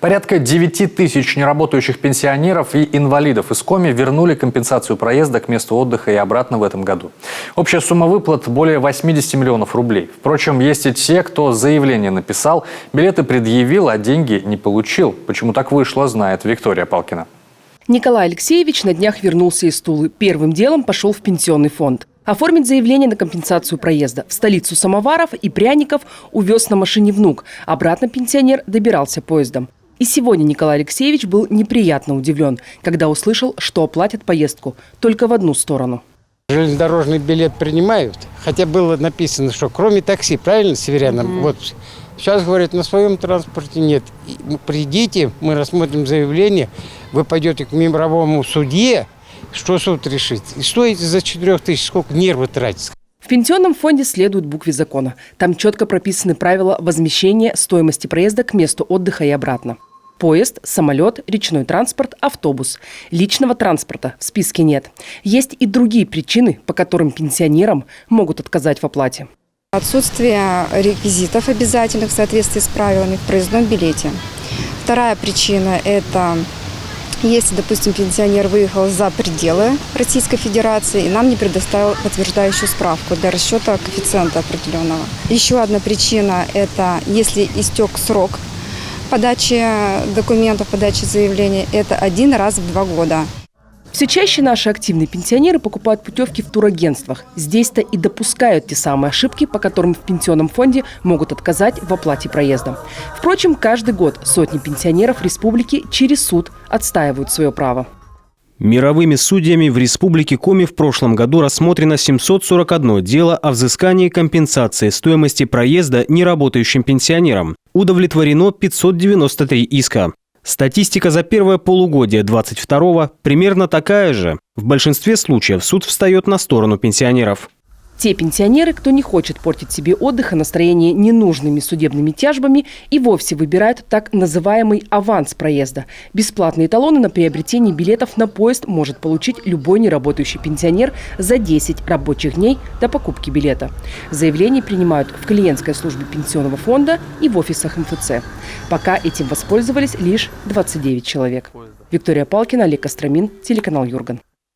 Порядка 9 тысяч неработающих пенсионеров и инвалидов из Коми вернули компенсацию проезда к месту отдыха и обратно в этом году. Общая сумма выплат более 80 миллионов рублей. Впрочем, есть и те, кто заявление написал, билеты предъявил, а деньги не получил. Почему так вышло, знает Виктория Палкина. Николай Алексеевич на днях вернулся из Тулы. Первым делом пошел в пенсионный фонд. Оформить заявление на компенсацию проезда. В столицу самоваров и пряников увез на машине внук. Обратно пенсионер добирался поездом. И сегодня Николай Алексеевич был неприятно удивлен, когда услышал, что оплатят поездку только в одну сторону. Железнодорожный билет принимают, хотя было написано, что кроме такси, правильно, северянам? Вот сейчас говорят, на своем транспорте нет. Придите, мы рассмотрим заявление, вы пойдете к мировому судье, что суд решит. И стоите за 4 тысяч, сколько нервы тратить. В пенсионном фонде следуют букве закона. Там четко прописаны правила возмещения стоимости проезда к месту отдыха и обратно. Поезд, самолет, речной транспорт, автобус. Личного транспорта в списке нет. Есть и другие причины, по которым пенсионерам могут отказать в оплате. Отсутствие реквизитов обязательных в соответствии с правилами в проездном билете. Вторая причина – это если, допустим, пенсионер выехал за пределы Российской Федерации и нам не предоставил подтверждающую справку для расчета коэффициента определенного. Еще одна причина – это если истек срок подачи документов, подачи заявления, это 1 раз в 2 года. Все чаще наши активные пенсионеры покупают путевки в турагентствах. Здесь-то и допускают те самые ошибки, по которым в пенсионном фонде могут отказать в оплате проезда. Впрочем, каждый год сотни пенсионеров республики через суд отстаивают свое право. Мировыми судьями в Республике Коми в прошлом году рассмотрено 741 дело о взыскании компенсации стоимости проезда неработающим пенсионерам. Удовлетворено 593 иска. Статистика за первое полугодие 2022-го примерно такая же. В большинстве случаев суд встает на сторону пенсионеров. Те пенсионеры, кто не хочет портить себе отдых и настроение ненужными судебными тяжбами, и вовсе выбирают так называемый аванс проезда. Бесплатные талоны на приобретение билетов на поезд может получить любой неработающий пенсионер за 10 рабочих дней до покупки билета. Заявления принимают в клиентской службе пенсионного фонда и в офисах МФЦ. Пока этим воспользовались лишь 29 человек. Виктория Палкина, Олег Костромин, телеканал Юрган.